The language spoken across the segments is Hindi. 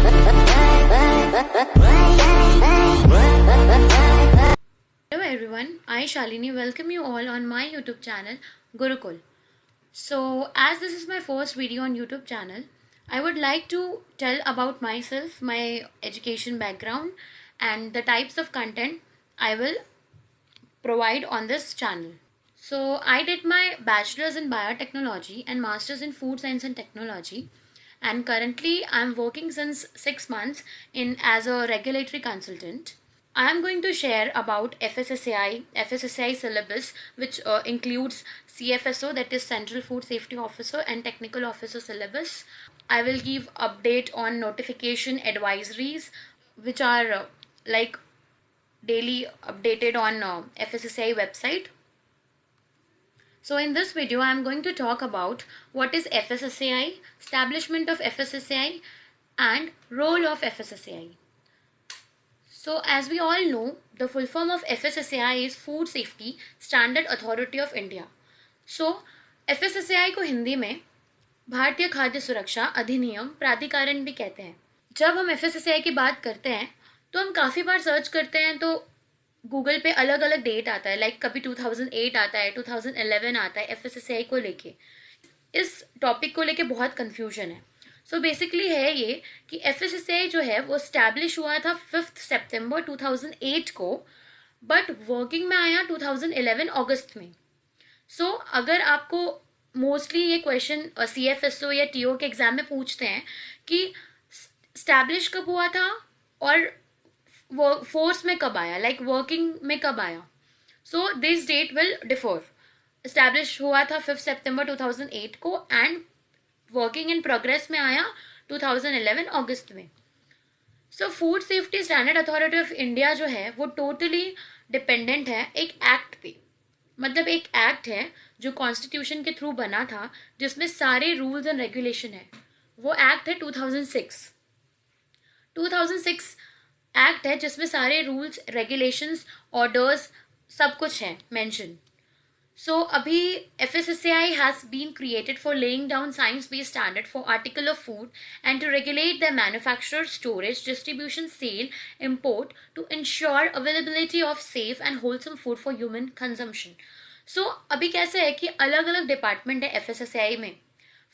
Hello everyone, I Shalini welcome you all on my YouTube channel Gurukul. So as this is my first video on YouTube channel, I would like to tell about myself, my education background and the types of content I will provide on this channel. So I did my bachelor's in biotechnology and master's in food science and technology, and currently I'm working since 6 months in as a regulatory consultant. I am going to share about FSSAI syllabus, which includes CFSO, that is Central Food Safety Officer, and Technical Officer syllabus. I will give update on notification advisories, which are like daily updated on FSSAI website. So in this video, I am going to talk about what is FSSAI, establishment of FSSAI, and role of FSSAI. So as we all know, the full form of FSSAI is Food Safety Standard Authority of India. So FSSAI को हिंदी में भारतीय खाद्य सुरक्षा अधिनियम प्राधिकरण भी कहते हैं. जब हम FSSAI की बात करते हैं तो हम काफ़ी बार सर्च करते हैं तो गूगल पे अलग अलग डेट आता है, लाइक कभी 2008 आता है, 2011 आता है. FSSAI को लेके, इस टॉपिक को लेके बहुत कन्फ्यूजन है. सो बेसिकली है ये कि FSSAI जो है वो स्टैब्लिश हुआ था 5 सितंबर 2008 को, बट वर्किंग में आया 2011 अगस्त में. सो अगर आपको मोस्टली ये क्वेश्चन CFSO या TO के एग्जाम में पूछते हैं कि स्टैब्लिश कब हुआ था और फोर्स में कब आया, लाइक वर्किंग में कब आया, so this date will differ. Establish हुआ था 5 सितंबर 2008 को एंड वर्किंग इन प्रोग्रेस में आया 2011 अगस्त में. So food safety standard authority of India जो है वो टोटली डिपेंडेंट है एक एक्ट पे. मतलब एक एक्ट है जो कॉन्स्टिट्यूशन के थ्रू बना था, जिसमें सारे रूल्स एंड रेगुलेशन है. वो एक्ट है 2006 एक्ट है जिसमें सारे रूल्स, रेगुलेशंस, ऑर्डर्स सब कुछ है मेंशन. So, अभी FSSAI has been created for laying down science-based standard for article of food and to regulate their manufacture, storage, distribution, sale, import to ensure availability of safe and wholesome food for human consumption. So, अभी कैसे है कि अलग अलग डिपार्टमेंट है FSSAI में.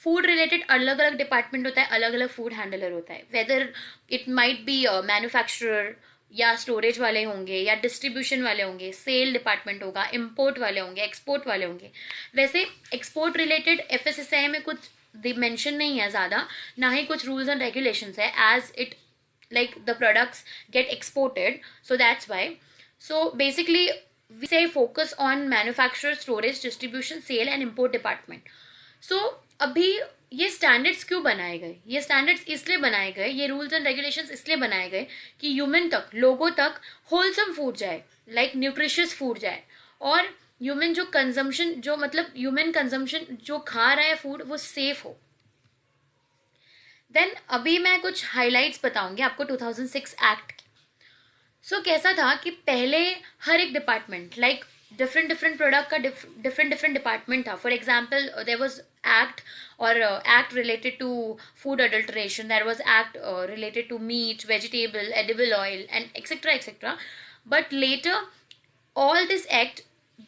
फूड रिलेटेड अलग अलग डिपार्टमेंट होता है, अलग अलग फूड हैंडलर होता है. Whether it might be manufacturer या स्टोरेज वाले होंगे या डिस्ट्रीब्यूशन वाले होंगे, सेल डिपार्टमेंट होगा, इंपोर्ट वाले होंगे, एक्सपोर्ट वाले होंगे. वैसे एक्सपोर्ट रिलेटेड FSSAI में कुछ मेंशन नहीं है ज़्यादा, ना ही कुछ रूल्स एंड रेगुलेशंस है, as it like the products get exported. So that's why. So basically we say focus on manufacture, storage, distribution, sale and import department. So अभी ये स्टैंडर्ड्स क्यों बनाए गए? ये स्टैंडर्ड्स इसलिए बनाए गए, ये रूल्स एंड रेगुलेशंस इसलिए बनाए गए कि ह्यूमन तक, लोगों तक होलसम फूड जाए, लाइक न्यूट्रिशियस फूड जाए, और ह्यूमन जो कंजम्पशन, जो मतलब ह्यूमन कंजम्पशन जो खा रहा है फूड, वो सेफ हो. देन अभी मैं कुछ हाइलाइट्स बताऊंगी आपको 2006 एक्ट की. सो कैसा था कि पहले हर एक डिपार्टमेंट, लाइक डिफरेंट प्रोडक्ट का डिफरेंट डिपार्टमेंट था. For example there was act or act related to food adulteration, there was act related to meat, vegetable, edible oil and etc. But later all this act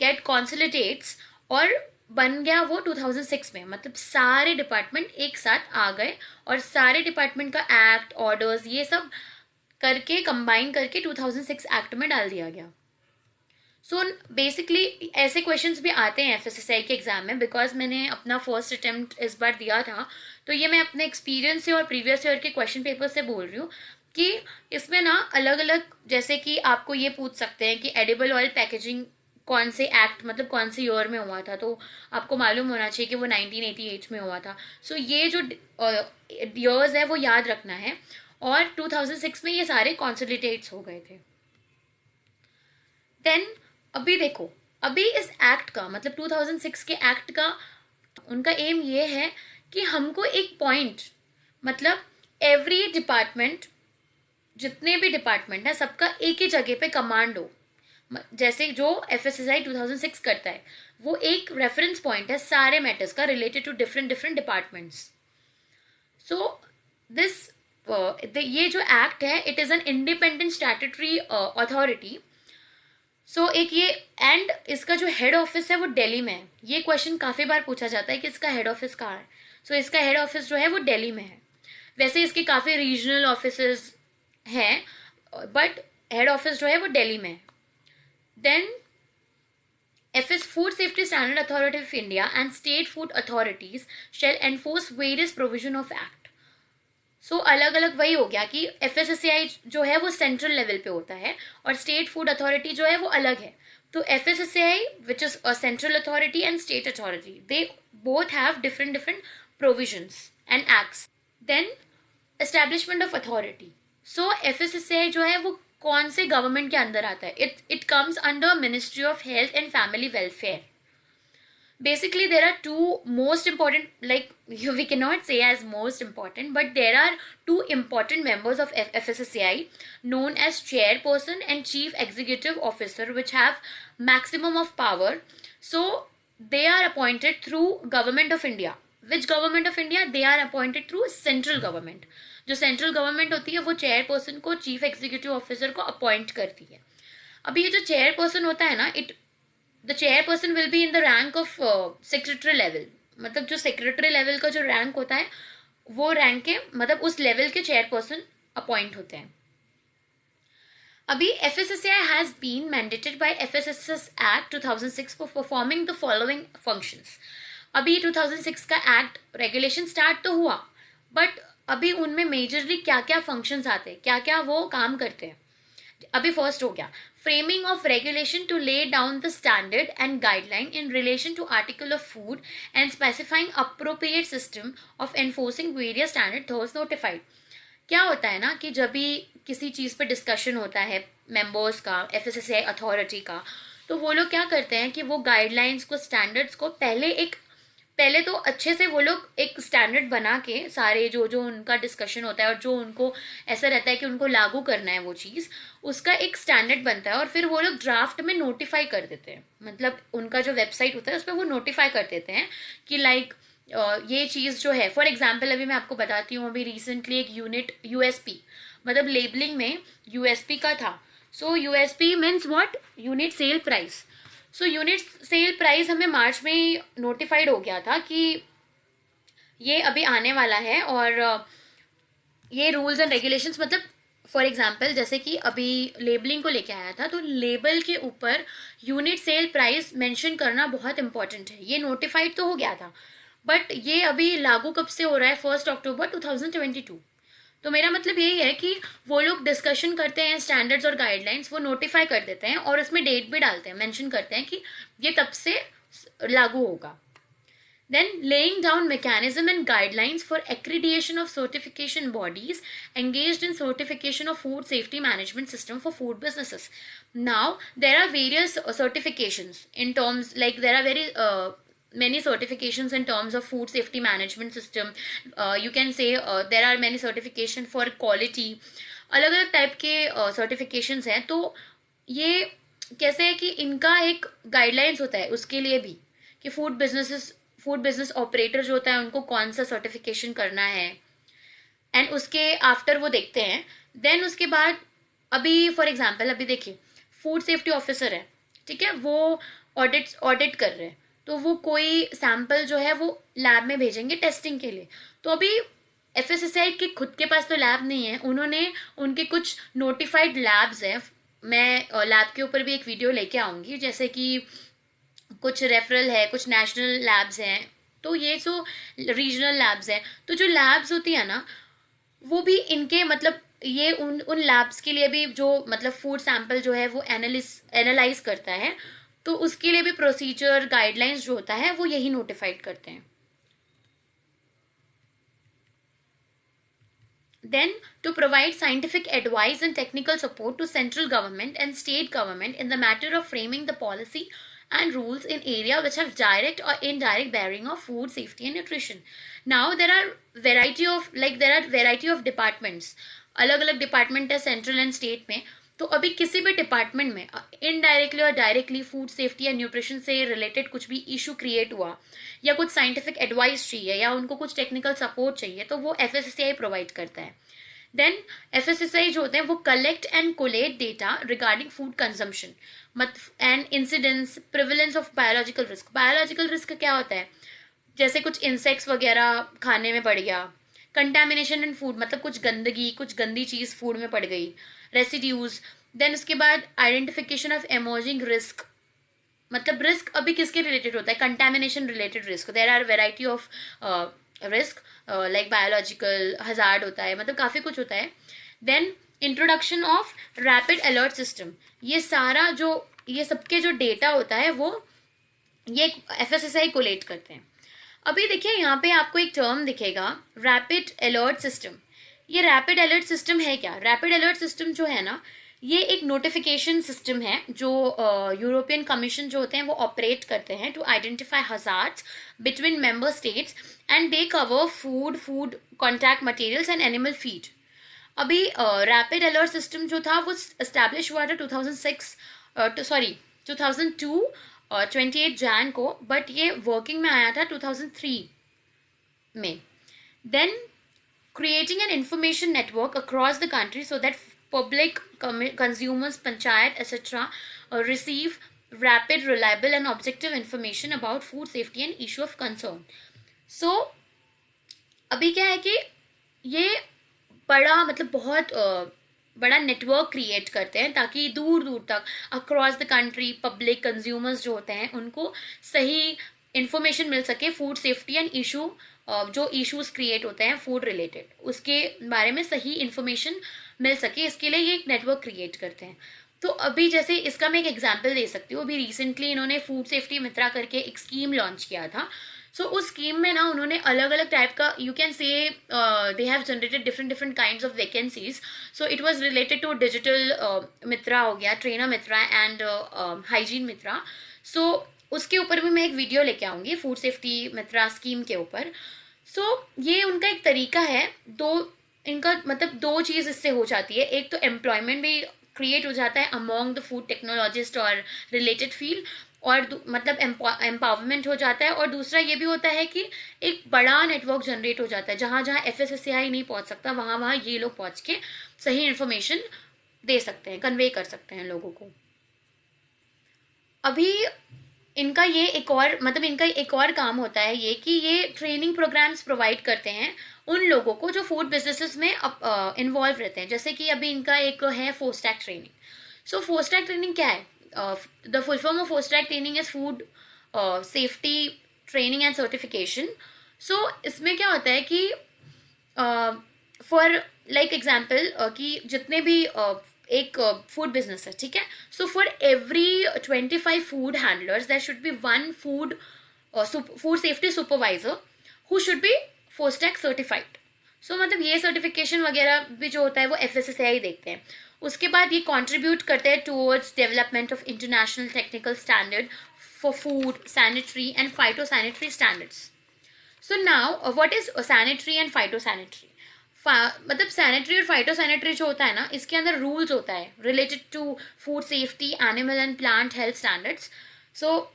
get consolidates और बन गया वो 2006 में. मतलब सारे डिपार्टमेंट एक साथ आ गए और सारे डिपार्टमेंट का एक्ट, ऑर्डर्स, ये सब करके कंबाइन करके 2006 एक्ट में डाल दिया गया. सो बेसिकली ऐसे क्वेश्चंस भी आते हैं FSSAI के एग्जाम में, बिकॉज मैंने अपना फर्स्ट अटेम्प्ट इस बार दिया था, तो ये मैं अपने एक्सपीरियंस से और प्रीवियस ईयर के क्वेश्चन पेपर से बोल रही हूँ कि इसमें ना अलग अलग, जैसे कि आपको ये पूछ सकते हैं कि एडिबल ऑयल पैकेजिंग कौन से एक्ट, मतलब कौन से ईयर में हुआ था, तो आपको मालूम होना चाहिए कि वो 1988 में हुआ था. सो ये जो ईयर्स है वो याद रखना है, और 2006 में ये सारे कॉन्सोलिडेट्स हो गए थे. देन अभी देखो, अभी इस एक्ट का मतलब 2006 के एक्ट का उनका एम ये है कि हमको एक पॉइंट, मतलब एवरी डिपार्टमेंट, जितने भी डिपार्टमेंट है सबका एक ही जगह पे कमांड हो. जैसे जो FSSAI 2006 करता है, वो एक रेफरेंस पॉइंट है सारे मैटर्स का related to different departments. So this ये जो एक्ट है it is an independent statutory authority. So एक ये एंड इसका जो हेड ऑफिस है वो दिल्ली में है. ये क्वेश्चन काफ़ी बार पूछा जाता है कि इसका हेड ऑफिस कहाँ है. सो इसका हेड ऑफिस जो है वो दिल्ली में है. वैसे इसके काफ़ी रीजनल ऑफिसेस हैं बट हेड ऑफिस जो है वो दिल्ली में है. Then FS Food Safety Standard Authority of India and state food authorities shall enforce various provision of act. सो अलग अलग वही हो गया कि FSSAI जो है वो सेंट्रल लेवल पे होता है और स्टेट फूड अथॉरिटी जो है वो अलग है. तो FSSAI which is a central authority and state authority they both have different different provisions and acts. Then establishment of authority. So FSSAI जो है वो कौन से गवर्नमेंट के अंदर आता है? It comes under ministry of health and family welfare. Basically there are two most important, like we cannot say as most important, but there are two important members of FSSAI known as chairperson and chief executive officer which have maximum of power. So they are appointed through government of India. Which government of India? They are appointed through central government. जो सेंट्रल गवर्नमेंट होती है वो चेयरपर्सन को चीफ एग्जीक्यूटिव ऑफिसर को अपॉइंट करती है. अभी ये जो चेयरपर्सन होता है ना, the chairperson will be in the rank of secretary level. मतलब जो सेक्रेटरी लेवल का जो रैंक होता है वो रैंक के मतलब उस लेवल के चेयरपर्सन अपॉइंट होते हैं. अभी FSSAI has been mandated by FSSS act 2006 for performing the following functions. अभी 2006 का एक्ट रेगुलेशन स्टार्ट तो हुआ बट अभी उनमें मेजरली क्या क्या फंक्शंस आते हैं, क्या क्या वो काम करते हैं. अभी फर्स्ट हो गया framing of regulation to lay down the standard and guideline in relation to article of food and specifying appropriate system of enforcing various standard those notified. क्या होता है ना कि जब भी किसी चीज़ पे डिस्कशन होता है मेंबर्स का, FSSAI अथॉरिटी का, तो वो लोग क्या करते हैं कि वो गाइडलाइंस को, स्टैंडर्ड्स को पहले तो अच्छे से वो लोग एक स्टैंडर्ड बना के सारे जो जो उनका डिस्कशन होता है और जो उनको ऐसा रहता है कि उनको लागू करना है वो चीज़, उसका एक स्टैंडर्ड बनता है और फिर वो लोग ड्राफ्ट में नोटिफाई कर देते हैं. मतलब उनका जो वेबसाइट होता है उस पर वो नोटिफाई कर देते हैं कि लाइक ये चीज़ जो है, फॉर एग्जाम्पल अभी मैं आपको बताती हूँ, अभी रिसेंटली एक यूनिट USP मतलब लेबलिंग में USP का था. सो USP means what? Unit sale price. So unit sale price हमें मार्च में नोटिफाइड हो गया था कि ये अभी आने वाला है और ये रूल्स एंड रेगुलेशंस, मतलब फॉर एग्जांपल जैसे कि अभी लेबलिंग को लेके आया था तो लेबल के ऊपर यूनिट सेल प्राइस मेंशन करना बहुत इंपॉर्टेंट है. ये नोटिफाइड तो हो गया था बट ये अभी लागू कब से हो रहा है? 1 अक्टूबर 2022. तो मेरा मतलब यही है कि वो लोग डिस्कशन करते हैं स्टैंडर्ड्स और गाइडलाइंस, वो नोटिफाई कर देते हैं और उसमें डेट भी डालते हैं, मेंशन करते हैं कि ये तब से लागू होगा. Then laying down mechanism and guidelines for accreditation of certification bodies engaged in certification of food safety management system for food businesses. Now there are various certifications in terms, like there are very many certifications in terms of food safety management system. You can say there are many certification for quality. अलग अलग टाइप के सर्टिफिकेशंस हैं. तो ये कैसे है कि इनका एक गाइडलाइंस होता है उसके लिए भी कि फूड बिजनेस ऑपरेटर जो होता है उनको कौन सा सर्टिफिकेशन करना है एंड उसके आफ्टर वो देखते हैं. देन उसके बाद अभी फॉर एग्जांपल अभी देखिए फूड सेफ्टी ऑफिसर है, ठीक है, वो ऑडिट कर रहे हैं तो वो कोई सैंपल जो है वो लैब में भेजेंगे टेस्टिंग के लिए. तो अभी FSSAI के खुद के पास तो लैब नहीं है, उन्होंने उनके कुछ नोटिफाइड लैब्स हैं. मैं लैब के ऊपर भी एक वीडियो लेके आऊंगी, जैसे कि कुछ रेफरल है, कुछ नेशनल लैब्स हैं, तो ये जो रीजनल लैब्स हैं. तो जो लैब्स होती है ना वो भी इनके मतलब ये उन लैब्स के लिए भी जो मतलब फूड सैंपल जो है वो एनालाइज करता है, तो उसके लिए भी प्रोसीजर गाइडलाइंस जो होता है वो यही नोटिफाइड करते हैं. Then to provide scientific advice and technical support to central government and state government in the matter of framing the policy and rules in area which have direct or indirect bearing of food safety and nutrition. Now there are variety of departments. अलग अलग डिपार्टमेंट है सेंट्रल एंड स्टेट में. तो अभी किसी भी डिपार्टमेंट में इनडायरेक्टली और डायरेक्टली फूड सेफ्टी या न्यूट्रिशन से रिलेटेड कुछ भी इशू क्रिएट हुआ या कुछ साइंटिफिक एडवाइस चाहिए या उनको कुछ टेक्निकल सपोर्ट चाहिए तो वो FSSAI प्रोवाइड करता है. देन FSSAI जो होते हैं वो collect and collate data regarding food consumption and incidence prevalence of biological risk. Biological risk क्या होता है, जैसे कुछ इंसेक्ट्स वगैरह खाने में पड़ गया, कंटेमिनेशन इन फूड मतलब कुछ गंदगी, कुछ गंदी चीज फूड में पड़ गई, रेसिड्यूज. देन उसके बाद आइडेंटिफिकेशन ऑफ एमर्जिंग रिस्क, मतलब रिस्क अभी किसके रिलेटेड होता है, contamination related risk. There are variety of risk like biological hazard होता है, मतलब काफी कुछ होता है. Then introduction of rapid alert system, ये सारा जो ये सबके जो डेटा होता है वो ये FSSAI कोलेट करते हैं. अभी देखिए यहाँ पे आपको एक टर्म दिखेगा, रैपिड अलर्ट सिस्टम. ये रैपिड अलर्ट सिस्टम है क्या? रैपिड अलर्ट सिस्टम जो है ना, ये एक नोटिफिकेशन सिस्टम है जो यूरोपियन कमीशन जो होते हैं वो ऑपरेट करते हैं to identify hazards between member states and they cover food contact materials and animal feed. अभी रैपिड अलर्ट सिस्टम जो था वो एस्टैब्लिश हुआ था 2002 28 जैन को, बट ये वर्किंग में आया था 2003 में. Then creating an information network across the country so that public, consumers, panchayat, etc. Receive rapid, reliable and objective information about food safety and issue of concern. So अभी क्या है कि ये बड़ा मतलब बहुत बड़ा नेटवर्क क्रिएट करते हैं ताकि दूर दूर तक across the country public consumers जो होते हैं उनको सही इंफॉर्मेशन मिल सके, फूड सेफ्टी एंड इशू जो इश्यूज क्रिएट होते हैं फूड रिलेटेड उसके बारे में सही इंफॉर्मेशन मिल सके, इसके लिए ये एक नेटवर्क क्रिएट करते हैं. तो अभी जैसे इसका मैं एक एग्जांपल दे सकती हूँ. अभी रिसेंटली इन्होंने फूड सेफ्टी मित्रा करके एक स्कीम लॉन्च किया था. सो उस स्कीम में ना उन्होंने अलग अलग टाइप का, you can say they have generated different kinds of vacancies. So it was related to digital Mitra हो गया, trainer Mitra and hygiene Mitra. So उसके ऊपर भी मैं एक वीडियो लेके आऊंगी फूड सेफ्टी मित्रा स्कीम के ऊपर. सो ये उनका एक तरीका है, इनका मतलब दो चीज इससे हो जाती है. एक तो एम्प्लॉयमेंट भी क्रिएट हो जाता है अमॉन्ग द फूड टेक्नोलॉजिस्ट और रिलेटेड फील्ड, और मतलब एम्पावरमेंट हो जाता है. और दूसरा ये भी होता है कि एक बड़ा नेटवर्क जनरेट हो जाता है, जहां जहां FSSAI नहीं पहुंच सकता वहां वहां ये लोग पहुंच के सही इंफॉर्मेशन दे सकते हैं, कन्वे कर सकते हैं लोगों को. अभी इनका एक और काम होता है ये कि ये ट्रेनिंग प्रोग्राम्स प्रोवाइड करते हैं उन लोगों को जो फूड बिजनेसेस में इन्वॉल्व रहते हैं. जैसे कि अभी इनका एक है फोस्टैक ट्रेनिंग. सो फोस्टैक ट्रेनिंग क्या है? The full form of FoSTaC training is food safety training and certification. So इसमें क्या होता है कि फॉर लाइक एग्जाम्पल कि जितने भी एक फूड बिजनेस है, ठीक है. So for every 25 food handlers there should be one food safety supervisor who should be FoSTaC certified. So मतलब ये सर्टिफिकेशन वगैरह भी जो होता है वो FSSAI देखते हैं. उसके बाद ये कंट्रीब्यूट करते हैं towards development of international technical standard for food sanitary and phytosanitary standards. So now what is sanitary and phytosanitary? मतलब सैनिटरी और फाइटोसैनिटरी जो होता है ना, इसके अंदर रूल्स होता है related to food safety, animal and plant health standards. So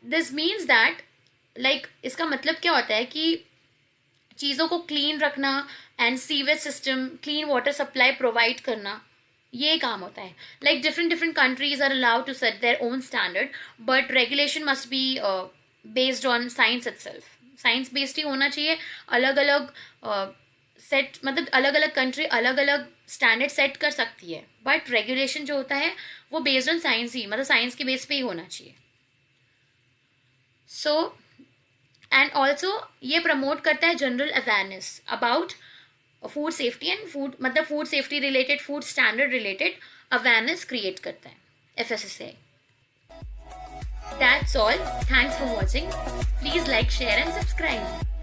this means that like इसका मतलब क्या होता है कि चीज़ों को क्लीन रखना and sewage system, clean water supply provide करना, ये काम होता है. Like different countries are allowed to set their own standard, but regulation must be based on science itself. Science based ही होना चाहिए. अलग अलग सेट मतलब अलग अलग कंट्री अलग अलग स्टैंडर्ड सेट कर सकती है, बट रेगुलेशन जो होता है वो बेस्ड ऑन साइंस ही, मतलब साइंस के बेस पे ही होना चाहिए. सो एंड ऑल्सो ये प्रमोट करता है general awareness about food safety and मतलब food safety related, food standard related awareness create करता है FSSAI. That's all. Thanks for watching. Please like, share and subscribe.